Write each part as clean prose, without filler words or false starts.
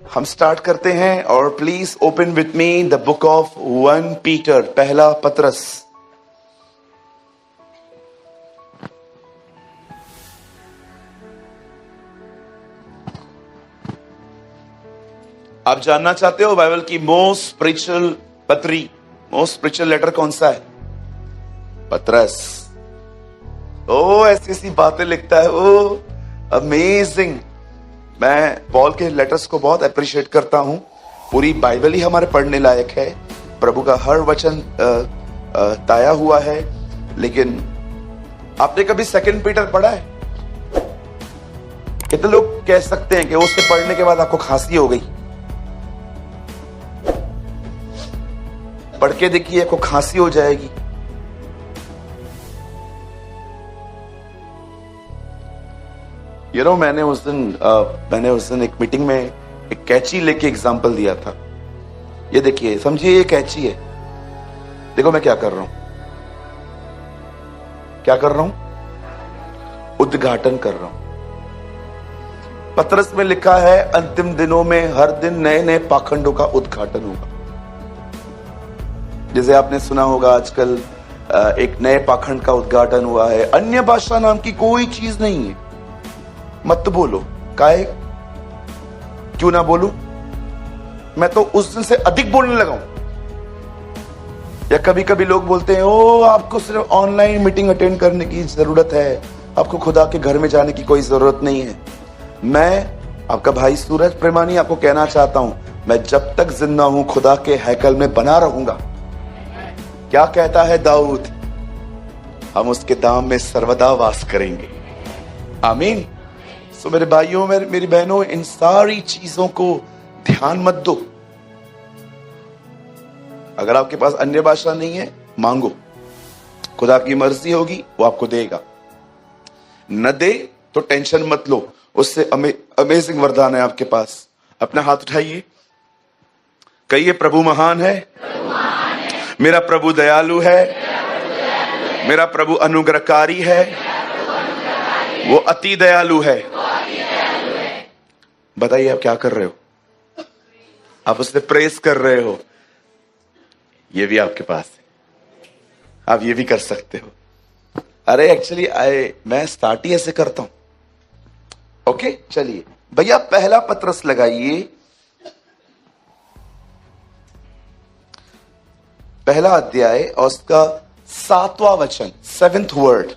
हम स्टार्ट करते हैं और please open with me the book of 1 Peter, पहला पतरस। आप जानना चाहते हो बाइबल की मोस्ट स्पिरिचुअल पत्री, मोस्ट स्पिरिचुअल लेटर कौन सा है? पतरस। ओ ऐसी ऐसी बातें लिखता है वो, अमेजिंग। मैं पॉल के लेटर्स को बहुत अप्रिशिएट करता हूं। पूरी बाइबल ही हमारे पढ़ने लायक है, प्रभु का हर वचन ताया हुआ है। लेकिन आपने कभी 2 पीटर पढ़ा है? कितने लोग कह सकते हैं कि उसके पढ़ने के बाद आपको खांसी हो गई? पढ़ के देखिए, आपको खांसी हो जाएगी। मैंने उस दिन एक मीटिंग में एक कैंची लेके एग्जांपल दिया था। ये देखिए, समझिए ये कैंची है। देखो मैं क्या कर रहा हूं, उद्घाटन कर रहा हूं। पतरस में लिखा है अंतिम दिनों में हर दिन नए नए पाखंडों का उद्घाटन होगा। जैसे आपने सुना होगा आजकल एक नए पाखंड का उद्घाटन हुआ है, अन्य भाषा नाम की कोई चीज नहीं है। मत बोलो, काहे? क्यों ना बोलूं? मैं तो उस दिन से अधिक बोलने लगा हूं। या कभी कभी लोग बोलते हैं ओ आपको सिर्फ ऑनलाइन मीटिंग अटेंड करने की जरूरत है, आपको खुदा के घर में जाने की कोई जरूरत नहीं है। मैं आपका भाई सूरज प्रेमानी आपको कहना चाहता हूं, मैं जब तक जिंदा हूं खुदा के हैकल में बना रहूंगा। क्या कहता है दाऊद? हम उसके दाम में सर्वदा वास करेंगे। आमीन। सो मेरे भाइयों, मेरी बहनों, इन सारी चीजों को ध्यान मत दो। अगर आपके पास अन्य भाषा नहीं है, मांगो, खुदा की मर्जी होगी वो आपको देगा। न दे तो टेंशन मत लो, उससे अमेजिंग वरदान है आपके पास। अपना हाथ उठाइए, कहिए प्रभु महान है, मेरा प्रभु दयालु है, मेरा प्रभु अनुग्रहकारी है, वो अति दयालु है। बताइए आप क्या कर रहे हो? आप उससे प्रेस कर रहे हो। ये भी आपके पास है, आप ये भी कर सकते हो। अरे एक्चुअली मैं स्टार्ट ही ऐसे करता हूं। ओके, चलिए भैया पहला पतरस लगाइए, पहला अध्याय और उसका 7वां वचन, 7th वर्ड।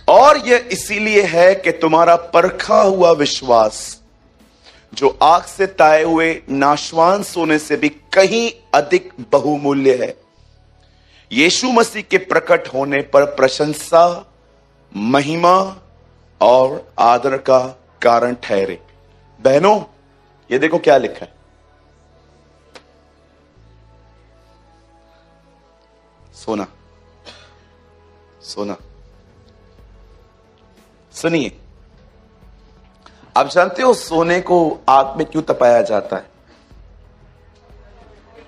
और यह इसीलिए है कि तुम्हारा परखा हुआ विश्वास, जो आग से ताए हुए नाशवान सोने से भी कहीं अधिक बहुमूल्य है, यीशु मसीह के प्रकट होने पर प्रशंसा, महिमा और आदर का कारण ठहरे। बहनों, ये देखो क्या लिखा है। सोना, सोना। सुनिए, आप जानते हो सोने को आग में क्यों तपाया जाता है?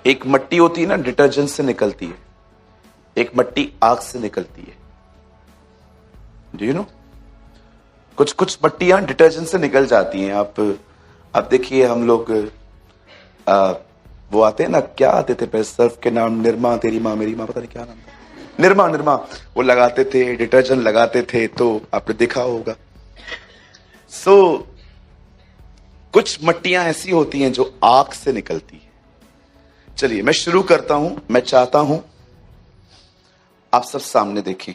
एक मट्टी होती है ना, डिटर्जेंट से निकलती है, एक मट्टी आग से निकलती है। Do you no? कुछ कुछ मट्टियां डिटर्जेंट से निकल जाती हैं। आप देखिए, हम लोग वो आते हैं ना, क्या आते थे पहले, सर्फ के नाम निरमा, तेरी माँ मेरी माँ, पता नहीं क्या नाम था, निर्मा, वो लगाते थे, डिटर्जेंट लगाते थे, तो आपने देखा होगा। कुछ मट्टियां ऐसी होती हैं जो आग से निकलती है। चलिए मैं शुरू करता हूं। मैं चाहता हूं आप सब सामने देखें।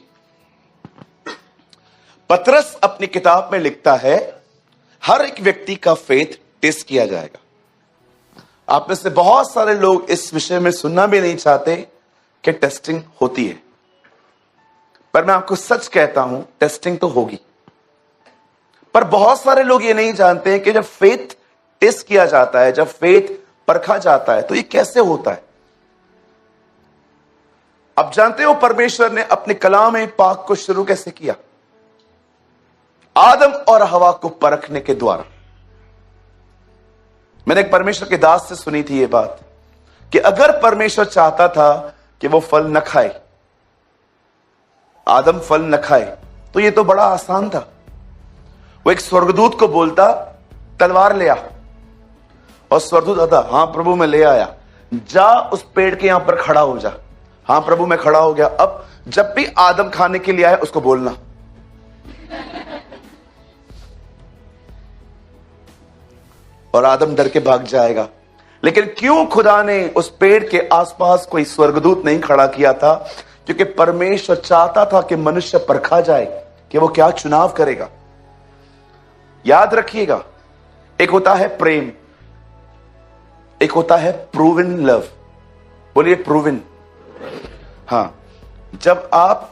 पतरस अपनी किताब में लिखता है हर एक व्यक्ति का फेथ टेस्ट किया जाएगा। आप में से बहुत सारे लोग इस विषय में सुनना भी नहीं चाहते कि टेस्टिंग होती है, पर मैं आपको सच कहता हूं, टेस्टिंग तो होगी। पर बहुत सारे लोग ये नहीं जानते हैं कि जब फेथ टेस्ट किया जाता है, जब फेथ परखा जाता है, तो ये कैसे होता है। अब जानते हो परमेश्वर ने अपने कलाम पाक को शुरू कैसे किया? आदम और हवा को परखने के द्वारा। मैंने एक परमेश्वर के दास से सुनी थी ये बात कि अगर परमेश्वर चाहता था कि वो फल न खाए, आदम फल न खाए, तो ये तो बड़ा आसान था। वो एक स्वर्गदूत को बोलता तलवार ले आ, और स्वर्गदूत आता, हाँ प्रभु मैं ले आया। जा उस पेड़ के यहां पर खड़ा हो जा। हाँ प्रभु मैं खड़ा हो गया। अब जब भी आदम खाने के लिए आए उसको बोलना, और आदम डर के भाग जाएगा। लेकिन क्यों खुदा ने उस पेड़ के आसपास कोई स्वर्गदूत नहीं खड़ा किया था? क्योंकि परमेश्वर चाहता था कि मनुष्य परखा जाए कि वो क्या चुनाव करेगा। याद रखिएगा, एक होता है प्रेम, एक होता है प्रूवन लव। बोलिए प्रूवन। हां, जब आप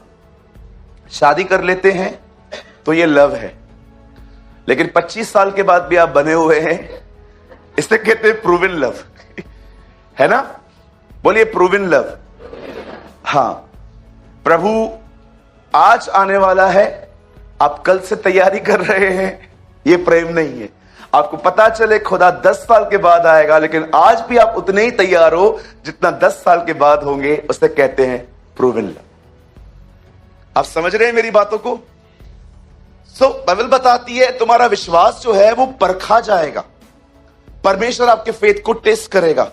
शादी कर लेते हैं तो ये लव है, लेकिन 25 साल के बाद भी आप बने हुए हैं, इसे कहते हैं प्रूवन लव, है ना? बोलिए प्रूवन लव। हां, प्रभु आज आने वाला है, आप कल से तैयारी कर रहे हैं, ये प्रेम नहीं है। आपको पता चले खुदा 10 साल के बाद आएगा, लेकिन आज भी आप उतने ही तैयार हो जितना 10 साल के बाद होंगे, उसे कहते हैं प्रूवन लव। आप समझ रहे हैं मेरी बातों को? बाइबल बताती है तुम्हारा विश्वास जो है वो परखा जाएगा। परमेश्वर आपके फेथ को टेस्ट करेगा।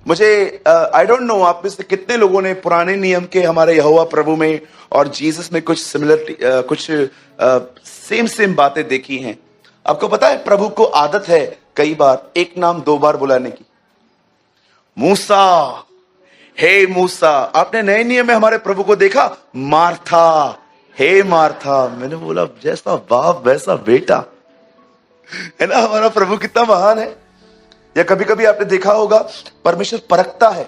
मुझे आई डोंट नो आप में से कितने लोगों ने पुराने नियम के हमारे यहोवा प्रभु में और जीसस में कुछ सिमिलरिटी, कुछ सेम बातें देखी हैं। आपको पता है प्रभु को आदत है कई बार एक नाम 2 बार बुलाने की। मूसा, हे मूसा। आपने नए नियम में हमारे प्रभु को देखा, मार्था, हे मार्था। मैंने बोला जैसा बाप वैसा बेटा, है ना? हमारा प्रभु कितना महान है। या कभी कभी आपने देखा होगा परमेश्वर परखता है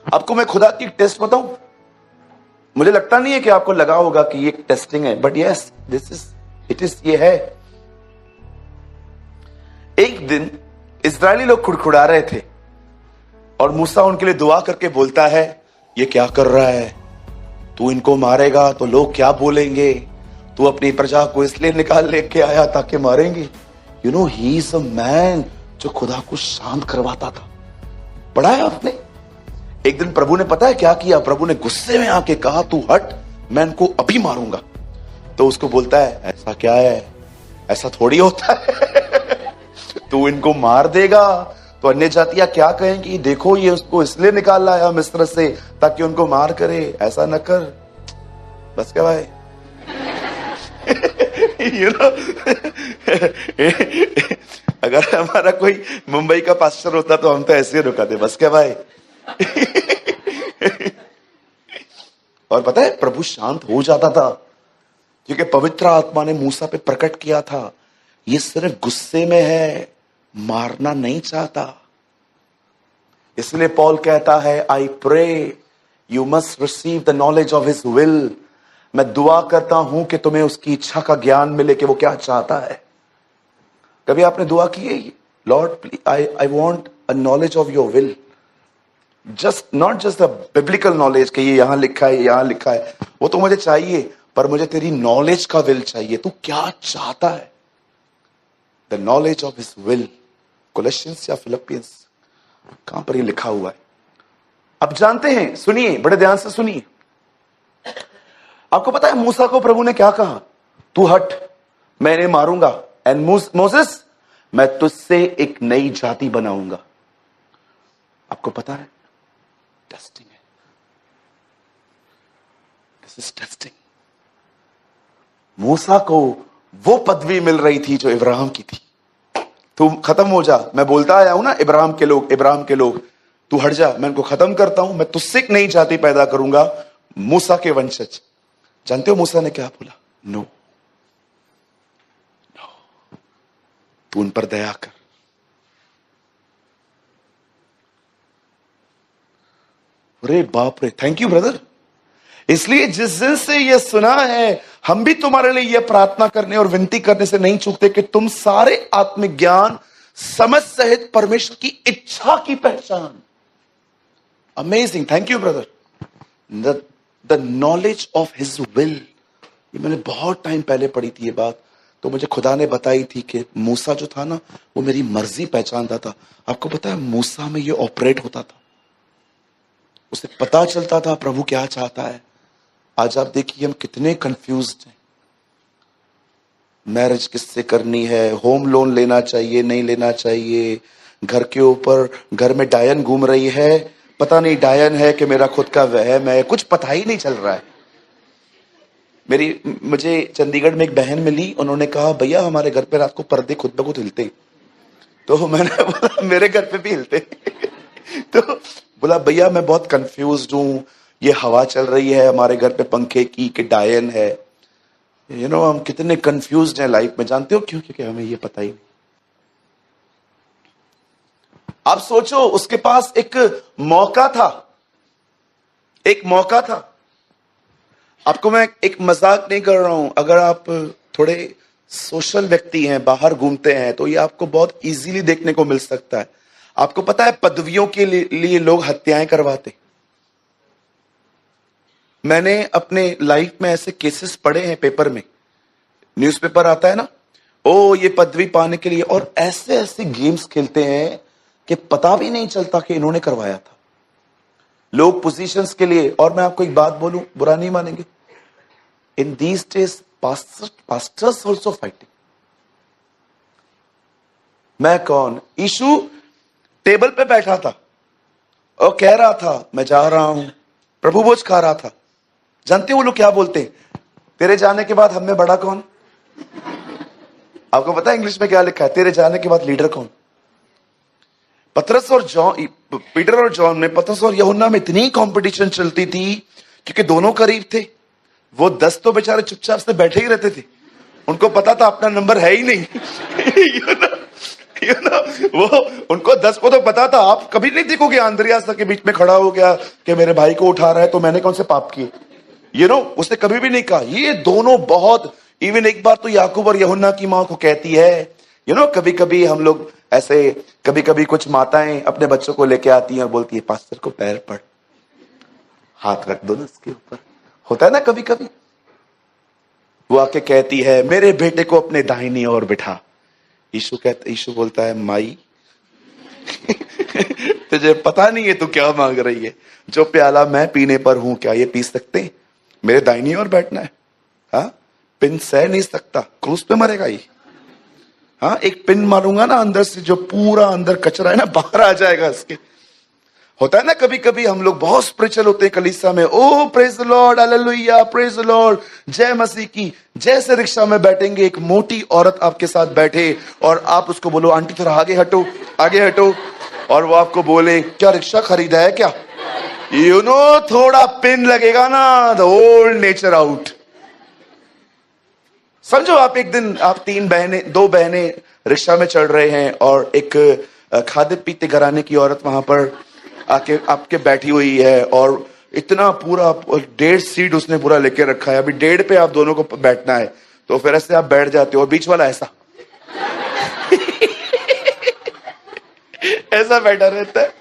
आपको। मैं खुदा की टेस्ट बताऊं, मुझे लगता नहीं है कि आपको लगा होगा कि ये टेस्टिंग है, but yes this is it is, ये है। एक दिन इस्राएली लोग खुड़खुड़ा रहे थे और मूसा उनके लिए दुआ करके बोलता है, ये क्या कर रहा है? तू इनको मारेगा तो लोग क्या बोलेंगे? तू अपनी प्रजा को इसलिए निकाल लेके आया ताकि मारेंगे। You know he is a man जो खुदा को शांत करवाता था। पढ़ा है आपने? एक दिन प्रभु ने पता है क्या किया? प्रभु ने गुस्से में आके कहा, तू हट, मैं इनको अभी मारूंगा। तो उसको बोलता है, ऐसा क्या है? ऐसा थोड़ी होता है। तू इनको मार देगा तो अन्य जातियां क्या कहेंगी? देखो ये उसको इसलिए निकाल लाया मिस्र से ताकि उनको मार करे। ऐसा न कर। बस क्या भाई? यू नो, अगर हमारा कोई मुंबई का पास्टर होता तो हम तो ऐसे रुका दे, बस क्या भाई? और पता है प्रभु शांत हो जाता था क्योंकि पवित्र आत्मा ने मूसा पे प्रकट किया था, ये सिर्फ गुस्से में है, मारना नहीं चाहता। इसलिए पॉल कहता है, I pray you must receive the knowledge of his will. मैं दुआ करता हूं कि तुम्हें उसकी इच्छा का ज्ञान मिले कि वो क्या चाहता है। कभी आपने दुआ की है, lord I want a knowledge of your will, just not just a biblical knowledge कि ये यहां लिखा है यहां लिखा है, वो तो मुझे चाहिए, पर मुझे तेरी नॉलेज का विल चाहिए। तू क्या चाहता है? The knowledge of his will. Colossians या फिलिपियंस, कहां पर ये लिखा हुआ है? अब जानते हैं, सुनिए बड़े ध्यान से सुनिए। आपको पता है मूसा को प्रभु ने क्या कहा? तू हट, मैं इन्हें मारूंगा। एंड मोसेस, मैं तुझसे एक नई जाति बनाऊंगा। आपको पता है टेस्टिंग है, दिस इज टेस्टिंग। मूसा को वो पदवी मिल रही थी जो इब्राहिम की थी। तू खत्म हो जा, मैं बोलता आया हूं ना, इब्राहिम के लोग, तू हट जा, मैं इनको खत्म करता हूं, मैं तुझसे एक नई जाति पैदा करूंगा, मूसा के वंशज। जानते हो मूसा ने क्या बोला? नो, तू उन पर दया कर। अरे बाप रे, थैंक यू ब्रदर। इसलिए जिस दिन से ये सुना है, हम भी तुम्हारे लिए यह प्रार्थना करने और विनती करने से नहीं चूकते कि तुम सारे आत्मिक ज्ञान समझ सहित परमेश्वर की इच्छा की पहचान। Amazing, thank you brother. The knowledge of his will, ये मैंने बहुत टाइम पहले पढ़ी थी ये बात, तो मुझे खुदा ने बताई थी कि मूसा जो था ना, वो मेरी मर्जी पहचानता था। आपको पता है मूसा में ये ऑपरेट होता था, उसे पता चलता था प्रभु क्या चाहता है। आज आप देखिए हम कितने कंफ्यूज्ड हैं, मैरिज किससे करनी है, होम लोन लेना चाहिए नहीं लेना चाहिए, घर के ऊपर, घर में डायन घूम रही है, पता नहीं डायन है कि मेरा खुद का वहम है, कुछ पता ही नहीं चल रहा है। मुझे चंडीगढ़ में एक बहन मिली, उन्होंने कहा भैया हमारे घर पे रात को पर्दे खुद ब खुद हिलते। तो मैंने बोला मेरे घर पे भी हिलते। तो बोला भैया मैं बहुत कंफ्यूज्ड हूं, ये हवा चल रही है हमारे घर पे पंखे की कि डायन है। हम कितने कंफ्यूज्ड हैं लाइफ में, जानते हो क्यों? क्योंकि हमें ये पता ही नहीं। आप सोचो, उसके पास एक मौका था, एक मौका था। आपको मैं एक मजाक नहीं कर रहा हूं, अगर आप थोड़े सोशल व्यक्ति हैं, बाहर घूमते हैं, तो ये आपको बहुत इजीली देखने को मिल सकता है। आपको पता है पदवियों के लिए लोग हत्याएं करवाते। मैंने अपने लाइफ में ऐसे केसेस पढ़े हैं, पेपर में, न्यूज़पेपर आता है ना, ओ ये पदवी पाने के लिए, और ऐसे ऐसे गेम्स खेलते हैं कि पता भी नहीं चलता कि इन्होंने करवाया था। लोग पोजीशंस के लिए। और मैं आपको एक बात बोलूं, बुरा नहीं मानेंगे, in these days pastors also fighting. मैं कौन? यीशु टेबल पे बैठा था और कह रहा था मैं जा रहा हूं, प्रभु भोज खा रहा था। जानते हो वो लोग क्या बोलते हैं? तेरे जाने के बाद हम में बड़ा कौन? आपको पता है इंग्लिश में क्या लिखा है? तेरे जाने के बाद लीडर कौन? पतरस और जॉन, पीटर और जॉन में, पतरस और यूहन्ना में इतनी कंपटीशन चलती थी क्योंकि दोनों करीब थे। वो 10 तो बेचारे चुपचाप से बैठे ही रहते थे, उनको पता था अपना नंबर है ही नहीं। वो उनको 10 को तो पता था। आप कभी नहीं देखोगे आंद्रियास के बीच में खड़ा हो गया कि मेरे भाई को उठा रहा है तो मैंने कौन से पाप किए, उसने कभी भी नहीं कहा। ये दोनों बहुत, इवन एक बार तो याकूब और यूहन्ना की मां को कहती है, कभी कभी हम लोग ऐसे, कभी कभी कुछ माताएं अपने बच्चों को लेके आती हैं और बोलती है पास्टर को पैर पड़, हाथ रख दो ना उसके ऊपर, होता है ना कभी कभी। वो आके कहती है मेरे बेटे को अपने दाहिनी ओर बिठा। यीशु बोलता है माई तुझे पता नहीं है तू क्या मांग रही है? जो प्याला मैं पीने पर हूं क्या ये पी सकते हैं? मेरे दाहिनी ओर बैठना है? हाँ, पिन सह नहीं सकता, क्रूस पे मरेगा ये। हाँ, एक पिन मारूंगा ना अंदर से, जो पूरा अंदर कचरा है ना बाहर आ जाएगा इसके। होता है ना कभी कभी हम लोग बहुत स्पिरिचुअल होते हैं कलीसिया में, oh praise the lord, hallelujah, praise the lord, जय मसीह की। जैसे रिक्शा में बैठेंगे, एक मोटी औरत आपके साथ बैठे और आप उसको बोलो आंटी थोड़ा आगे हटो, आगे हटो, और वो आपको बोले क्या रिक्शा खरीदा है क्या? थोड़ा पिन लगेगा ना, द ओल्ड नेचर आउट। समझो आप एक दिन, आप दो बहनें रिक्शा में चढ़ रहे हैं और एक खाद्य पीते घराने की औरत वहां पर आके आपके बैठी हुई है और इतना पूरा 1.5 सीट उसने पूरा लेके रखा है। अभी 1.5 पे आप दोनों को बैठना है, तो फिर ऐसे आप बैठ जाते हो और बीच वाला ऐसा ऐसा बैठा रहता है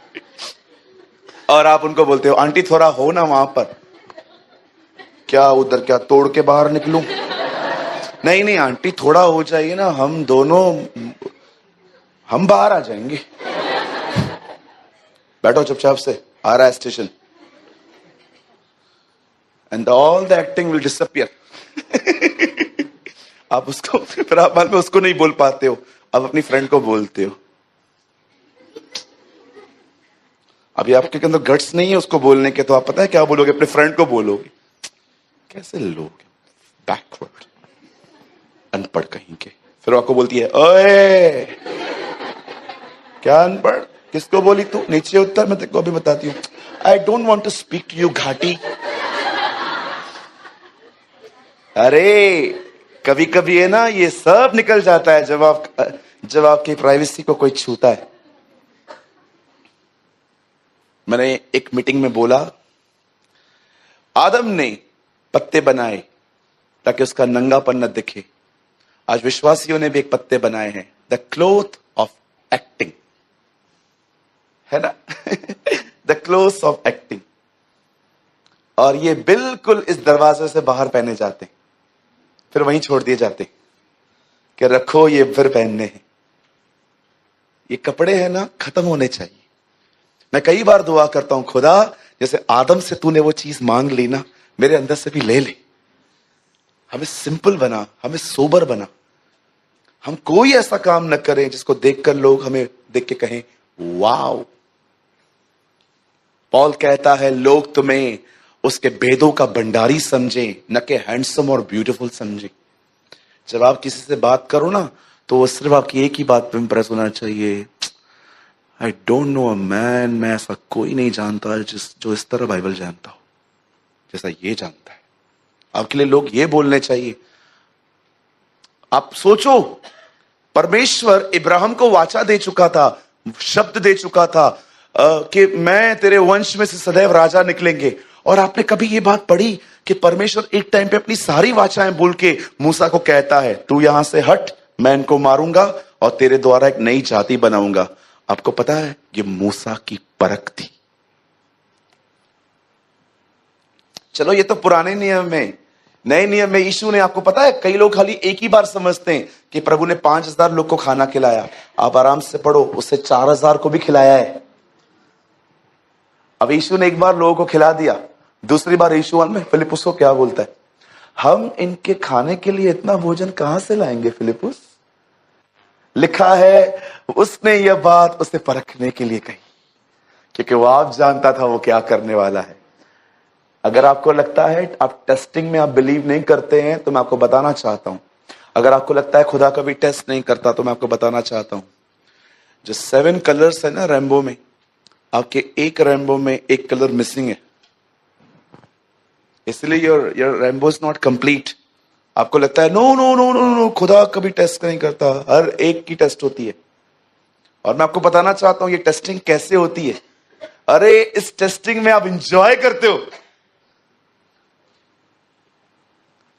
और आप उनको बोलते हो आंटी थोड़ा हो ना वहां पर। क्या उधर क्या तोड़ के बाहर निकलूं? नहीं नहीं आंटी थोड़ा हो जाइए ना, हम दोनों हम बाहर आ जाएंगे। बैठो चुपचाप से, आ रहा है station, and all the acting will disappear. आप उसको, फिर आप बाद में उसको नहीं बोल पाते हो, आप अपनी फ्रेंड को बोलते हो। अभी आपके अंदर गट्स नहीं है उसको बोलने के, तो आप पता है क्या बोलोगे? अपने फ्रेंड को बोलोगे। कैसे लोग बैकवर्ड, अनपढ़ कहीं के। फिर आपको बोलती है ओए क्या अनपढ़, किसको बोली तू? नीचे उत्तर, मैं तेरे को अभी बताती हूँ। I don't want to speak to you घाटी। अरे कभी कभी है ना, ये सब निकल जाता है जब आपकी प्राइवेसी को कोई छूता है। मैंने एक मीटिंग में बोला, आदम ने पत्ते बनाए ताकि उसका नंगापन न दिखे, आज विश्वासियों ने भी एक पत्ते बनाए हैं, द क्लोथ ऑफ एक्टिंग, है ना? The cloth of acting. और ये बिल्कुल इस दरवाजे से बाहर पहने जाते, फिर वहीं छोड़ दिए जाते कि रखो ये फिर पहनने हैं। ये कपड़े हैं ना, खत्म होने चाहिए। मैं कई बार दुआ करता हूं, खुदा जैसे आदम से तूने वो चीज मांग ली ना, मेरे अंदर से भी ले ले। हमें सिंपल बना, हमें सोबर बना। हम कोई ऐसा काम न करें जिसको देखकर लोग हमें देख के कहें वाओ। पॉल कहता है लोग तुम्हें उसके भेदों का भंडारी समझें, न कि हैंडसम और ब्यूटीफुल समझें। जब आप किसी से बात करो ना, तो वो सिर्फ आपकी एक ही बात पे इंप्रेस होना चाहिए, I don't know a man, मैं ऐसा कोई नहीं जानता जो इस तरह बाइबल जानता हो जैसा ये जानता है। आपके लिए लोग ये बोलने चाहिए। आप सोचो, परमेश्वर इब्राहिम को वाचा दे चुका था, शब्द दे चुका था कि मैं तेरे वंश में से सदैव राजा निकलेंगे। और आपने कभी ये बात पढ़ी कि परमेश्वर एक टाइम पे अपनी सारी वाचाएं बोल के मूसा को कहता है, तू यहां से हट, मैं इनको मारूंगा और तेरे द्वारा एक नई जाति बनाऊंगा। आपको पता है ये मूसा की परख थी। चलो ये तो पुराने नियम में, नए नियम में यीशु ने, आपको पता है कई लोग खाली एक ही बार समझते हैं कि प्रभु ने 5000 लोग को खाना खिलाया। आप आराम से पढ़ो, उससे 4000 को भी खिलाया है। अब यीशु ने एक बार लोगों को खिला दिया, दूसरी बार यीशु में फिलिपुस को क्या बोलता है, हम इनके खाने के लिए इतना भोजन कहां से लाएंगे फिलिपुस। लिखा है उसने यह बात उसे परखने के लिए कही, क्योंकि वो आप जानता था वो क्या करने वाला है। अगर आपको लगता है आप टेस्टिंग में आप बिलीव नहीं करते हैं, तो मैं आपको बताना चाहता हूं, अगर आपको लगता है खुदा कभी टेस्ट नहीं करता, तो मैं आपको बताना चाहता हूं, जो 7 कलर्स है ना रेनबो में, आपके एक रेनबो में एक कलर मिसिंग है, इसलिए your rainbow is not complete. आपको लगता है no no no no no, खुदा कभी टेस्ट नहीं करता, हर एक की टेस्ट होती है। और मैं आपको बताना चाहता हूं ये टेस्टिंग कैसे होती है। अरे इस टेस्टिंग में आप इंजॉय करते हो।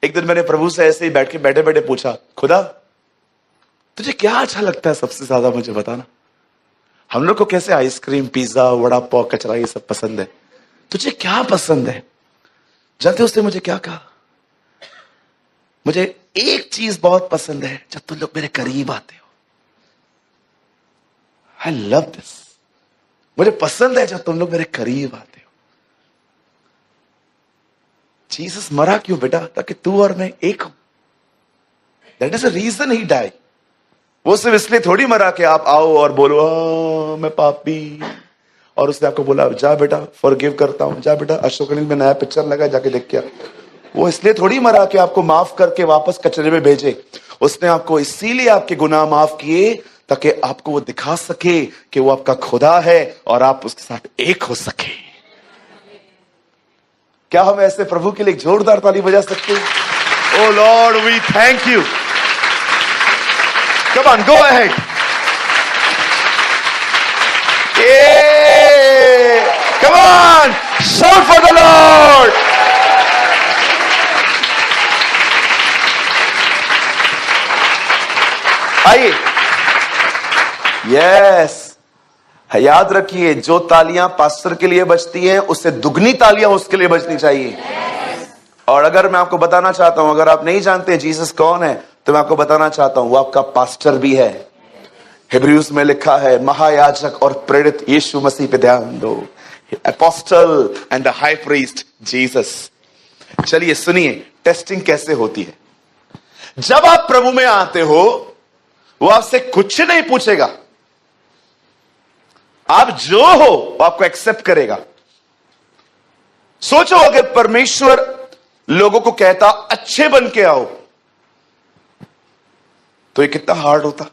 एक दिन मैंने प्रभु से ऐसे ही बैठे बैठे पूछा, खुदा तुझे क्या अच्छा लगता है सबसे ज्यादा, मुझे बताना। हम लोग को कैसे आइसक्रीम, पिज्जा, वड़ा पाव, कचरा ये सब पसंद है, तुझे क्या पसंद है। जानते हो उसने मुझे क्या कहा, मुझे एक चीज बहुत पसंद है, जब तुम लोग मेरे करीब आते हो। आई लव दिस, मुझे पसंद है जब तुम लोग मेरे करीब आते हो। जीसस मरा क्यों बेटा, ताकि तू और मैं एक हो। That is a reason he die. वो सिर्फ इसलिए थोड़ी मरा कि आप आओ और बोलो मैं पापी, और उसने आपको बोला जा बेटा फॉरगिव करता हूं, जा बेटा अशोक में नया पिक्चर लगा जाके देख के। वो इसलिए थोड़ी मरा कि आपको माफ करके वापस कचरे में भेजे। उसने आपको इसीलिए आपके गुनाह माफ किए ताकि आपको वो दिखा सके कि वो आपका खुदा है और आप उसके साथ एक हो सके। क्या हम ऐसे प्रभु के लिए जोरदार ताली बजा सकते हैं? Oh lord we thank you. Come on, go ahead. Come on, shout for the lord. आइए, यस, याद रखिए जो तालियां पास्टर के लिए बजती हैं उससे दुगनी तालियां उसके लिए बजनी चाहिए। और अगर मैं आपको बताना चाहता हूं, अगर आप नहीं जानते जीसस कौन है, तो मैं आपको बताना चाहता हूं वो आपका पास्टर भी है। हिब्रूज में लिखा है महायाजक और प्रेरित यीशु मसीह पे ध्यान दो, apostle and the high priest Jesus. चलिए सुनिए टेस्टिंग कैसे होती है। जब आप प्रभु में आते हो वो आपसे कुछ नहीं पूछेगा, आप जो हो वो आपको एक्सेप्ट करेगा। सोचो अगर परमेश्वर लोगों को कहता अच्छे बन के आओ, तो ये कितना हार्ड होता।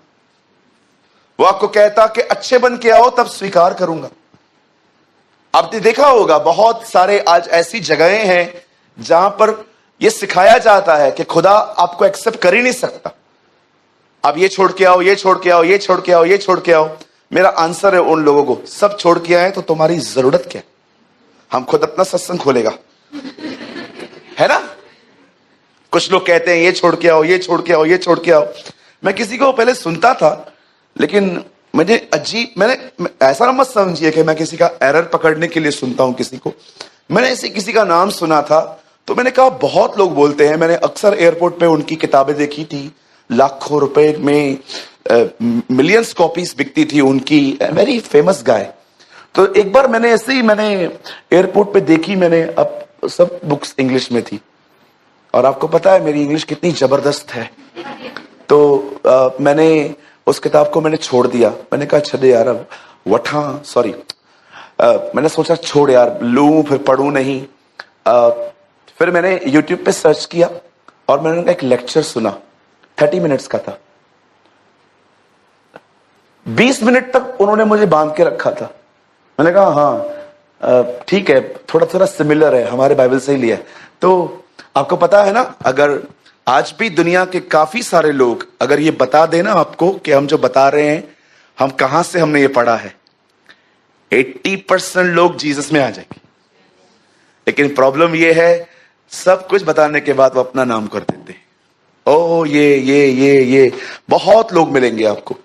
वो आपको कहता कि अच्छे बन के आओ तब स्वीकार करूंगा। आपने देखा होगा बहुत सारे आज ऐसी जगहें हैं जहां पर यह सिखाया जाता है कि खुदा आपको एक्सेप्ट कर ही नहीं सकता, आप ये छोड़ के आओ, ये छोड़ के आओ, ये छोड़ के आओ, ये छोड़ के आओ। मेरा आंसर है उन लोगों को, सब छोड़ के आए तो तुम्हारी जरूरत क्या है। हम खुद अपना सत्संग खोलेगा, है ना। कुछ लोग कहते हैं ये छोड़ के आओ, ये छोड़ के आओ, ये छोड़ के आओ। मैं किसी को पहले सुनता था, लेकिन मैंने ऐसा ना मत समझिए कि मैं किसी का एरर पकड़ने के लिए सुनता हूं किसी को। मैंने ऐसे किसी का नाम सुना था तो मैंने कहा बहुत लोग बोलते हैं। मैंने अक्सर एयरपोर्ट पे उनकी किताबें देखी थी, लाखों रुपए में मिलियंस कॉपीज बिकती थी उनकी, वेरी फेमस गाय। तो एक बार मैंने एयरपोर्ट पे देखी, मैंने अब सब बुक्स इंग्लिश में थी, और आपको पता है मेरी इंग्लिश कितनी जबरदस्त है। तो मैंने उस किताब को मैंने छोड़ दिया। मैंने कहा छदे यार, अब सॉरी, मैंने सोचा छोड़ यार, लूं फिर पढ़ूं नहीं। फिर मैंने YouTube पे सर्च किया और मैंने उनका एक लेक्चर सुना, 30 मिनट्स का था। 20 मिनट तक उन्होंने मुझे बांध के रखा था। मैंने कहा हाँ ठीक है, थोड़ा थोड़ा सिमिलर है, हमारे बाइबल से ही लिया है। तो आपको पता है ना, अगर आज भी दुनिया के काफी सारे लोग अगर ये बता देना आपको कि हम जो बता रहे हैं हम कहां से हमने ये पढ़ा है, 80% लोग जीसस में आ जाएंगे। लेकिन प्रॉब्लम ये है, सब कुछ बताने के बाद वो अपना नाम कर देते हैं। ओ ये बहुत लोग मिलेंगे आपको।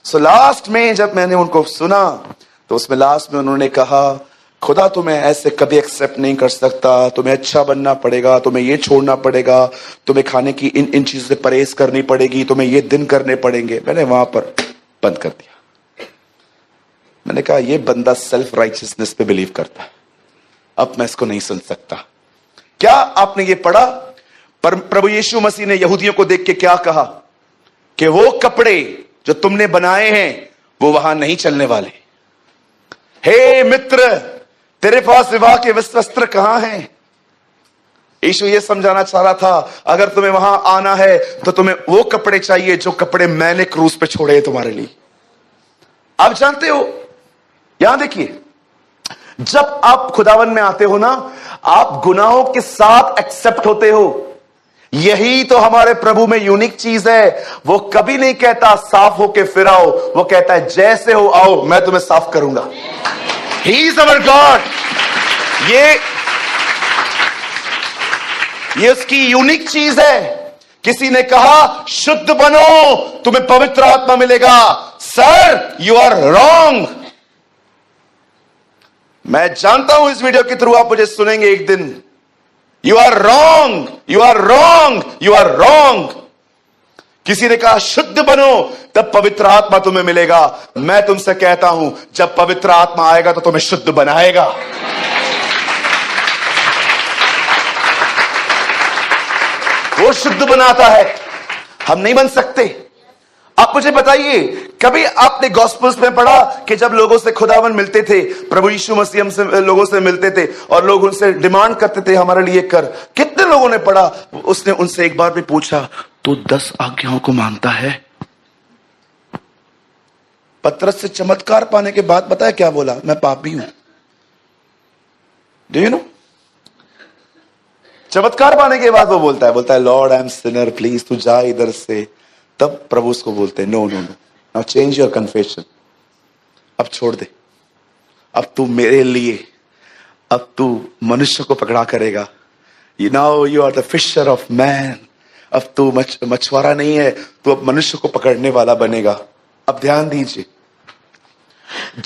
सो लास्ट में जब मैंने उनको सुना तो उसमें लास्ट में उन्होंने कहा, खुदा तुम्हें ऐसे कभी एक्सेप्ट नहीं कर सकता, तुम्हें अच्छा बनना पड़ेगा, तुम्हें ये छोड़ना पड़ेगा, तुम्हें खाने की इन चीजों से परहेज करनी पड़ेगी, तुम्हें ये दिन करने पड़ेंगे। मैंने वहां पर बंद कर दिया। मैंने कहा ये बंदा सेल्फ राइचियसनेस पे बिलीव करता है, अब मैं इसको नहीं सुन सकता। क्या आपने ये पढ़ा? पर प्रभु यीशु मसीह ने यहूदियों को देख के क्या कहा कि वो कपड़े जो तुमने बनाए हैं वो वहां नहीं चलने वाले। हे मित्र, तेरे पास विवाह के वस्त्र कहां हैं? यीशु ये समझाना चाह रहा था, अगर तुम्हें वहां आना है तो तुम्हें वो कपड़े चाहिए जो कपड़े मैंने क्रूस पे छोड़े हैं तुम्हारे लिए। आप जानते हो, यहां देखिए, जब आप खुदावन में आते हो ना, आप गुनाहों के साथ एक्सेप्ट होते हो। यही तो हमारे प्रभु में यूनिक चीज है। वो कभी नहीं कहता साफ होके फिर आओ, वो कहता है जैसे हो आओ, मैं तुम्हें साफ करूंगा। He is our God. ये उसकी यूनिक चीज है। किसी ने कहा शुद्ध बनो, तुम्हें पवित्र आत्मा मिलेगा। Sir, you are wrong. मैं जानता हूं इस वीडियो के थ्रू आप मुझे सुनेंगे एक दिन। You are wrong, you are wrong, you are wrong. किसी ने कहा शुद्ध बनो तब पवित्र आत्मा तुम्हें मिलेगा। मैं तुमसे कहता हूं, जब पवित्र आत्मा आएगा तो तुम्हें शुद्ध बनाएगा। वो शुद्ध बनाता है, हम नहीं बन सकते। आप मुझे बताइए, कभी आपने गॉस्पेल्स में पढ़ा कि जब लोगों से खुदावन मिलते थे, प्रभु यीशु मसीह हमसे लोगों से मिलते थे और लोग उनसे डिमांड करते थे हमारे लिए कर? कितने लोगों ने पढ़ा? उसने उनसे एक बार भी पूछा, तू 10 आज्ञाओं को मानता है? पतरस से चमत्कार पाने के बाद पता है क्या बोला? मैं पापी हूं। Do you know? चमत्कार पाने के बाद वो बोलता है lord I am sinner, please तू जा इधर से। तब प्रभु उसको बोलते हैं, no no no, now change your confession. अब छोड़ दे, अब तू मेरे लिए, अब तू मनुष्य को पकड़ा करेगा। Now you are the fisher of man. अब तू मछुआरा नहीं है, तू अब मनुष्य को पकड़ने वाला बनेगा। अब ध्यान दीजिए,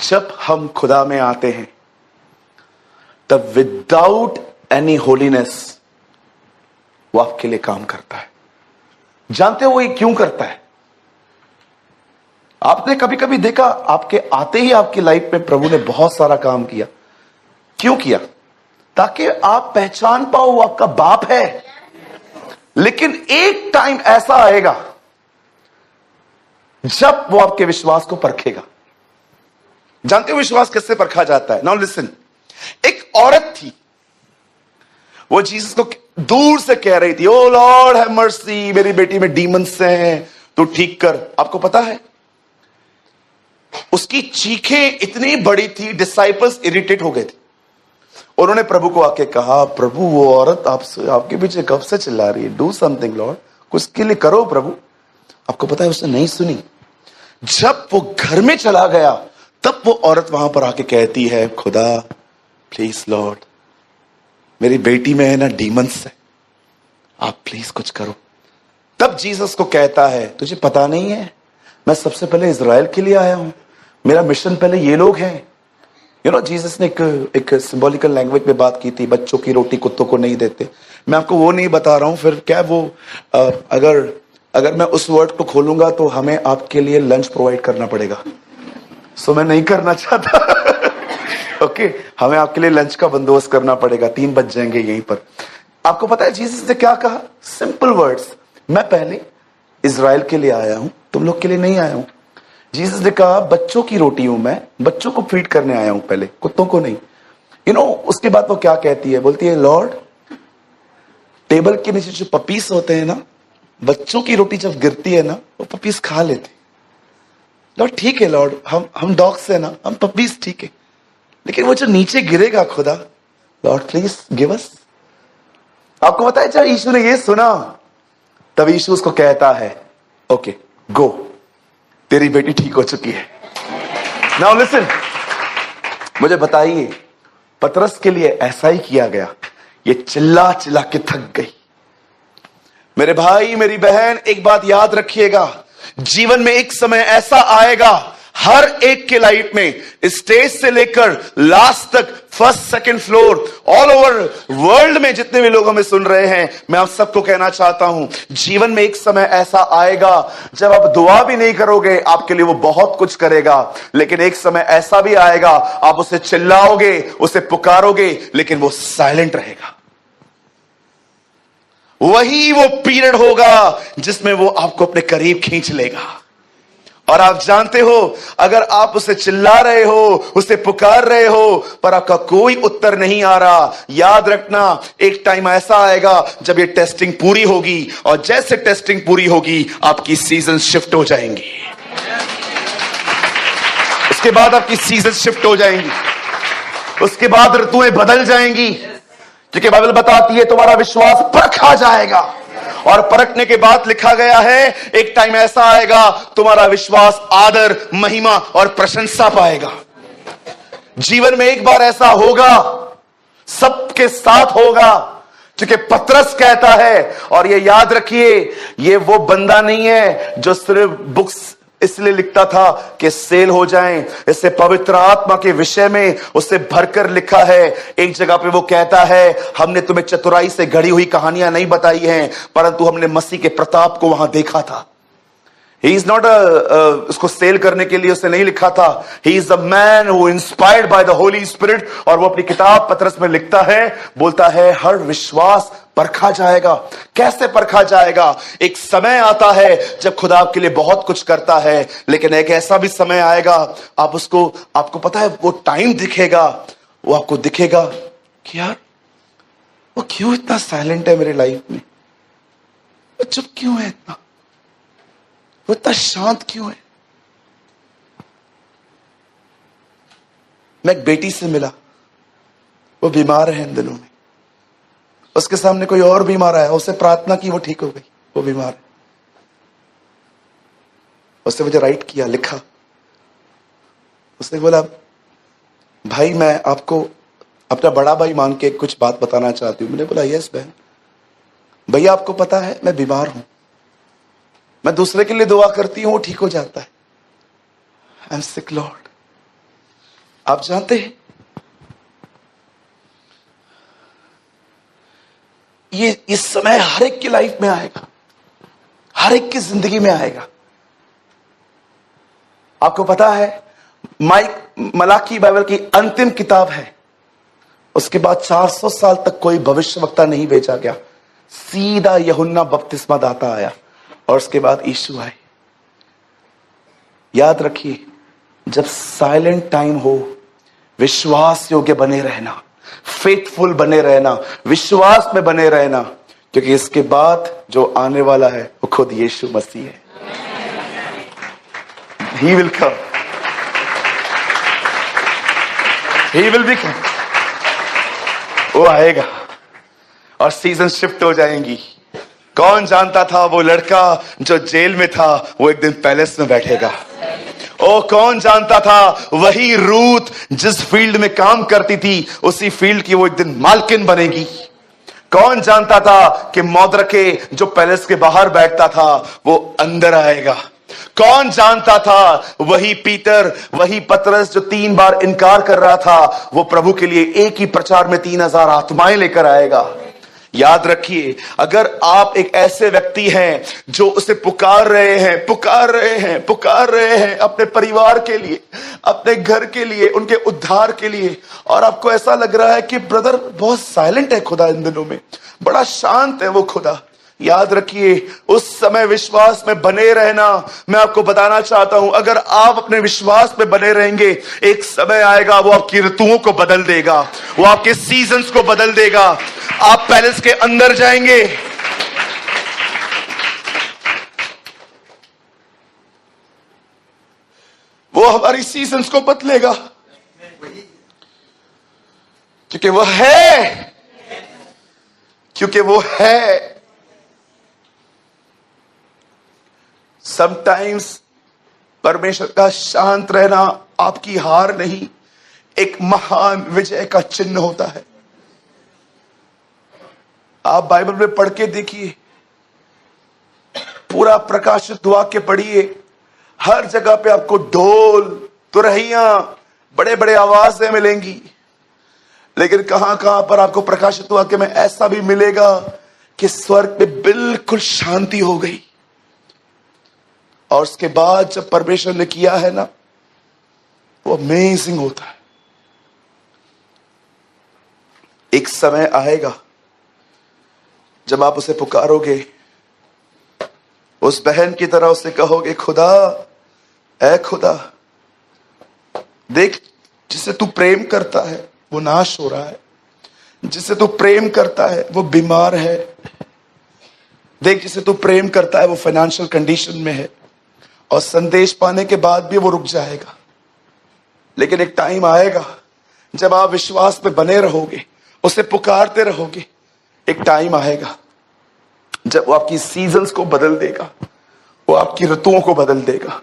जब हम खुदा में आते हैं तब विदाउट एनी होलीनेस वो आपके लिए काम करता है। जानते हो वो ये क्यों करता है? आपने कभी कभी देखा, आपके आते ही आपकी लाइफ में प्रभु ने बहुत सारा काम किया। क्यों किया? ताकि आप पहचान पाओ वो आपका बाप है। लेकिन एक टाइम ऐसा आएगा जब वो आपके विश्वास को परखेगा। जानते हो विश्वास किससे परखा जाता है? नाउ लिसन, एक औरत थी, वो जीसस को दूर से कह रही थी, ओ लॉर्ड हैव मर्सी, मेरी बेटी में डीमंस हैं, तू ठीक कर। आपको पता है उसकी चीखें इतनी बड़ी थी, डिसाइपल्स इरिटेट हो गए थे। उन्होंने प्रभु को आके कहा, प्रभु वो औरत आपके पीछे कब से चिल्ला रही है, डू समथिंग लॉर्ड, कुछ के लिए करो प्रभु। आपको पता है उसने नहीं सुनी। जब वो घर में चला गया तब वो औरत वहां पर आके कहती है, खुदा प्लीज लॉर्ड, मेरी बेटी में है ना डीमंस है, आप प्लीज कुछ करो। तब जीसस को कहता है, तुझे पता नहीं है मैं सबसे पहले इजराइल के लिए आया हूं, मेरा मिशन पहले ये लोग हैं। यू नो, जीसस ने एक सिंबॉलिकल लैंग्वेज में बात की थी, बच्चों की रोटी कुत्तों को नहीं देते। मैं आपको वो नहीं बता रहा हूं, फिर क्या वो अगर मैं उस वर्ड को खोलूंगा तो हमें आपके लिए लंच प्रोवाइड करना पड़ेगा। सो मैं नहीं करना चाहता। ओके, हमें आपके लिए लंच का बंदोबस्त करना पड़ेगा, 3 बज जाएंगे यहीं पर। आपको पता है जीसस ने क्या कहा? सिंपल वर्ड्स, मैं पहले इज़राइल के लिए आया हूं, तुम लोग के लिए नहीं आया हूं। जीसस ने कहा बच्चों की रोटी हूं मैं, बच्चों को फीड करने आया हूं पहले, कुत्तों को नहीं। उसके बाद वो क्या कहती है, बोलती है लॉर्ड टेबल के नीचे जो पपीस होते हैं ना, बच्चों की रोटी जब गिरती है ना, वो पपीस खा लेते। लॉर्ड ठीक है लॉर्ड, हम डॉग्स है ना, हम पपीस ठीक है, लेकिन वो जो नीचे गिरेगा खुदा, लॉर्ड प्लीज गिव अस। आपको पता है जब यीशु ने ये सुना, तब यीशु उसको कहता है ओके गो, तेरी बेटी ठीक हो चुकी है। नाउ लिसन, मुझे बताइए पतरस के लिए ऐसा ही किया गया? ये चिल्ला चिल्ला के थक गई। मेरे भाई मेरी बहन, एक बात याद रखिएगा, जीवन में एक समय ऐसा आएगा हर एक के लाइफ में, स्टेज से लेकर लास्ट तक, first second floor, all over world में जितने भी लोग हमें सुन रहे हैं, मैं आप सबको कहना चाहता हूं, जीवन में एक समय ऐसा आएगा जब आप दुआ भी नहीं करोगे, आपके लिए वो बहुत कुछ करेगा। लेकिन एक समय ऐसा भी आएगा आप उसे चिल्लाओगे, उसे पुकारोगे, लेकिन वो साइलेंट रहेगा। वही वो पीरियड होगा जिसमें वो आपको अपने करीब खींच लेगा। और आप जानते हो, अगर आप उसे चिल्ला रहे हो, उसे पुकार रहे हो, पर आपका कोई उत्तर नहीं आ रहा, याद रखना एक टाइम ऐसा आएगा जब ये टेस्टिंग पूरी होगी, और जैसे टेस्टिंग पूरी होगी आपकी सीजन शिफ्ट हो जाएंगी। उसके बाद आपकी सीजन शिफ्ट हो जाएंगी, उसके बाद ऋतुएं बदल जाएंगी, क्योंकि बाइबल बताती है तुम्हारा विश्वास परखा जाएगा, और परखने के बाद लिखा गया है एक टाइम ऐसा आएगा तुम्हारा विश्वास आदर, महिमा और प्रशंसा पाएगा। जीवन में एक बार ऐसा होगा, सबके साथ होगा, क्योंकि पतरस कहता है, और ये याद रखिए, ये वो बंदा नहीं है जो सिर्फ बुक्स इसलिए लिखता था कि सेल हो जाएं। इससे पवित्र आत्मा के विषय में उससे भरकर लिखा है। एक जगह पे वो कहता है, हमने तुम्हें चतुराई से घड़ी हुई कहानियां नहीं बताई हैं, परंतु हमने मसीह के प्रताप को वहां देखा था। He is not उसको सेल करने के लिए उसने नहीं लिखा था। He is a man who inspired by the Holy Spirit, और वो अपनी किताब पतरस में लिखता है, बोलता है हर विश्वास परखा जाएगा। कैसे परखा जाएगा? एक समय आता है जब खुदा आपके लिए बहुत कुछ करता है, लेकिन एक ऐसा भी समय आएगा आपको पता है वो टाइम दिखेगा, वो आपको दिखेगा कि यार वो क्यों इतना साइलेंट है मेरे लाइफ में, वो चुप क्यों है इतना, वो इतना शांत क्यों है। मैं एक बेटी से मिला, वो बीमार है इन दिनों में, उसके सामने कोई और बीमार आया, उससे प्रार्थना की, वो ठीक हो गई, वो बीमार है। उसने मुझे राइट किया, लिखा, उसने बोला भाई मैं आपको अपना बड़ा भाई मान के कुछ बात बताना चाहती हूं। मैंने बोला यस बहन। भैया आपको पता है मैं बीमार हूं, मैं दूसरे के लिए दुआ करती हूं, वो ठीक हो जाता है। I am sick Lord. आप जानते हैं ये इस समय हर एक की लाइफ में आएगा, हर एक की जिंदगी में आएगा। आपको पता है मलाकी बाइबल की अंतिम किताब है, उसके बाद 400 साल तक कोई भविष्यवक्ता नहीं भेजा गया, सीधा यूहन्ना बपतिस्मा दाता आया, और उसके बाद यीशु आए। याद रखिए, जब साइलेंट टाइम हो, विश्वास योग्य बने रहना, फेथफुल बने रहना, विश्वास में बने रहना, क्योंकि इसके बाद जो आने वाला है वो खुद यीशु मसीह है। He will come. He will be come. वो आएगा और सीजन शिफ्ट हो जाएंगी। कौन जानता था वो लड़का जो जेल में था वो एक दिन पैलेस में बैठेगा। ओ कौन जानता था वही रूथ जिस फील्ड में काम करती थी उसी फील्ड की वो एक दिन मालकिन बनेगी। कौन जानता था कि मौद्रके जो पैलेस के बाहर बैठता था वो अंदर आएगा। कौन जानता था वही पीटर, वही पतरस जो 3 बार इनकार कर रहा था, वो प्रभु के लिए एक ही प्रचार में 3000 आत्माएं लेकर आएगा। याद रखिए, अगर आप एक ऐसे व्यक्ति हैं जो उसे पुकार रहे हैं अपने परिवार के लिए, अपने घर के लिए, उनके उद्धार के लिए, और आपको ऐसा लग रहा है कि ब्रदर बहुत साइलेंट है खुदा इन दिनों में, बड़ा शांत है वो खुदा, याद रखिए, उस समय विश्वास में बने रहना। मैं आपको बताना चाहता हूं, अगर आप अपने विश्वास में बने रहेंगे, एक समय आएगा वो आपकी ऋतुओं को बदल देगा, वो आपके सीजन्स को बदल देगा। आप पैलेस के अंदर जाएंगे, वो हमारी सीजन्स को बदलेगा, क्योंकि वो है, क्योंकि वो है। समटाइम्स परमेश्वर का शांत रहना आपकी हार नहीं, एक महान विजय का चिन्ह होता है। आप बाइबल में पढ़ के देखिए, पूरा प्रकाशित वाक्य पढ़िए, हर जगह पे आपको ढोल, तुरहियां, बड़े बड़े आवाजें मिलेंगी। लेकिन कहां कहां पर आपको प्रकाशित वाक्य में ऐसा भी मिलेगा कि स्वर्ग में बिल्कुल शांति हो गई। और उसके बाद जब परमेश्वर ने किया है ना, वो अमेजिंग होता है। एक समय आएगा जब आप उसे पुकारोगे, उस बहन की तरह उसे कहोगे, खुदा, ऐ खुदा, देख, जिसे तू प्रेम करता है वो नाश हो रहा है, जिसे तू प्रेम करता है वो बीमार है, देख, जिसे तू प्रेम करता है वो फाइनेंशियल कंडीशन में है, और संदेश पाने के बाद भी वो रुक जाएगा। लेकिन एक टाइम आएगा जब आप विश्वास में बने रहोगे, उसे पुकारते रहोगे, एक टाइम आएगा जब वो आपकी सीजन्स को बदल देगा, वो आपकी ऋतुओं को बदल देगा।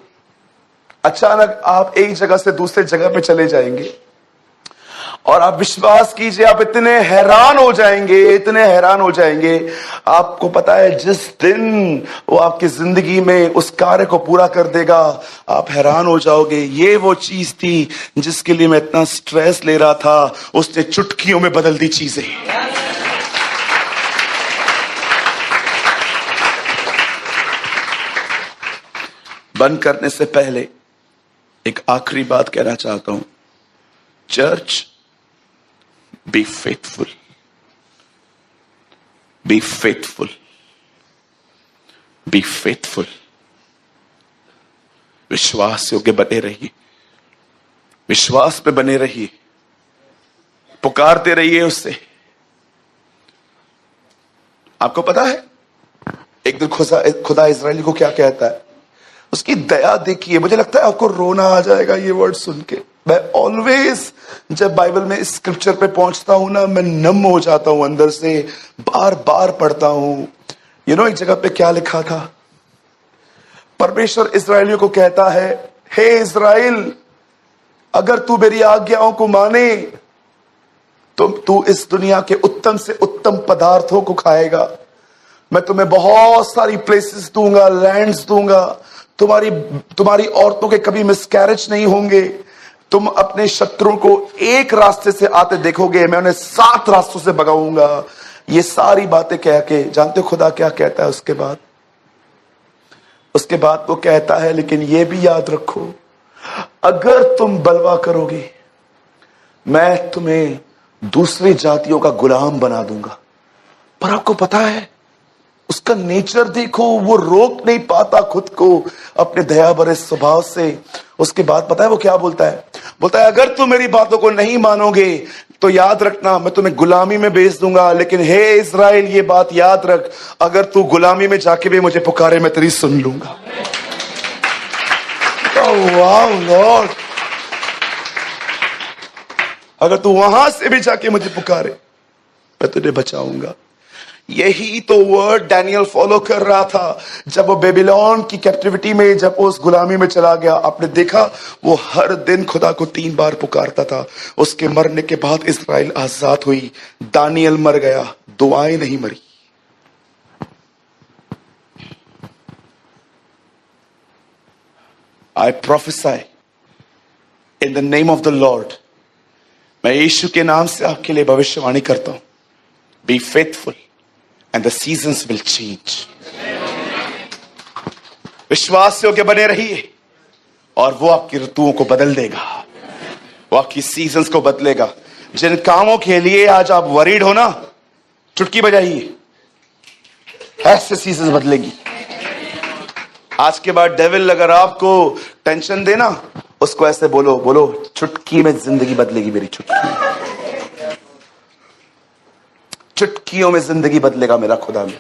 अचानक आप एक जगह से दूसरे जगह पे चले जाएंगे, और आप विश्वास कीजिए, आप इतने हैरान हो जाएंगे, इतने हैरान हो जाएंगे। आपको पता है, जिस दिन वो आपकी जिंदगी में उस कार्य को पूरा कर देगा, आप हैरान हो जाओगे, ये वो चीज थी जिसके लिए मैं इतना स्ट्रेस ले रहा था, उसने चुटकियों में बदल दी चीजें। बंद करने से पहले एक आखिरी बात कहना चाहता हूं। Church, be faithful, be faithful, be faithful. विश्वास योग्य बने रहिए, विश्वास पे बने रहिए, पुकारते रहिए उससे। आपको पता है, एक दिन खुदा इजराइली को क्या कहता है, उसकी दया देखिए। मुझे लगता है आपको रोना आ जाएगा ये वर्ड सुन के। मैं ऑलवेज जब बाइबल में इस स्क्रिप्चर पे पहुंचता हूं ना, मैं नम हो जाता हूं अंदर से, बार बार पढ़ता हूं। एक जगह पे क्या लिखा था, परमेश्वर इजराइलियों को कहता है, हे इजराइल, अगर तू मेरी आज्ञाओं को माने तो तू इस दुनिया के उत्तम से उत्तम पदार्थों को खाएगा। मैं तुम्हें बहुत सारी प्लेसेस दूंगा, लैंड्स दूंगा, तुम्हारी औरतों के कभी मिसकैरेज नहीं होंगे, तुम अपने शत्रुओं को एक रास्ते से आते देखोगे, मैं उन्हें 7 रास्तों से भगाऊंगा। ये सारी बातें कह के, जानते हो खुदा क्या कहता है उसके बाद? उसके बाद वो कहता है, लेकिन ये भी याद रखो, अगर तुम बलवा करोगे, मैं तुम्हें दूसरी जातियों का गुलाम बना दूंगा। पर आपको पता है, उसका नेचर देखो, वो रोक नहीं पाता खुद को अपने दया भरे स्वभाव से। उसके बाद पता है वो क्या बोलता है? बोलता है, अगर तुम मेरी बातों को नहीं मानोगे तो याद रखना, मैं तुम्हें गुलामी में भेज दूंगा। लेकिन हे इज़राइल, ये बात याद रख, अगर तू गुलामी में जाके भी मुझे पुकारे, मैं तेरी सुन लूंगा। वाह लॉर्ड, अगर तू वहां से भी जाके मुझे पुकारे, मैं तुझे बचाऊंगा। यही तो वर्ड डैनियल फॉलो कर रहा था जब वो बेबीलोन की कैप्टिविटी में, जब वो उस गुलामी में चला गया। आपने देखा, वो हर दिन खुदा को 3 बार पुकारता था। उसके मरने के बाद इस्राएल आजाद हुई। दानियल मर गया, दुआएं नहीं मरी। I prophesy in the name of the lord, मैं यीशु के नाम से आपके लिए भविष्यवाणी करता हूं, be faithful and the seasons will change. विश्वास योग्य बने रहिए, और वो आपकी ऋतुओं को बदल देगा, वो आपकी सीजन्स को बदलेगा। जिन कामों के लिए आज आप वरीड हो ना, चुटकी बजाइए, ऐसे चीजें बदलेगी। आज के बाद डेविल अगर आपको टेंशन देना, उसको ऐसे बोलो, बोलो चुटकी में जिंदगी बदलेगी मेरी, चुटकी, चुटकियों में जिंदगी बदलेगा मेरा खुदा में।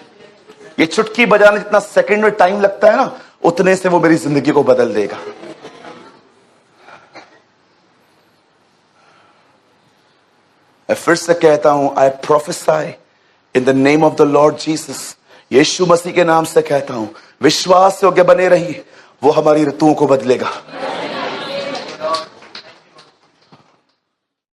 ये चुटकी बजाने जितना सेकंड में टाइम लगता है ना, उतने से वो मेरी जिंदगी को बदल देगा। मैं फिर से कहता हूं, I prophesy in the name of the lord Jesus, यीशु मसीह के नाम से कहता हूं, विश्वास योग्य बने रहिए, वो हमारी ऋतुओं को बदलेगा।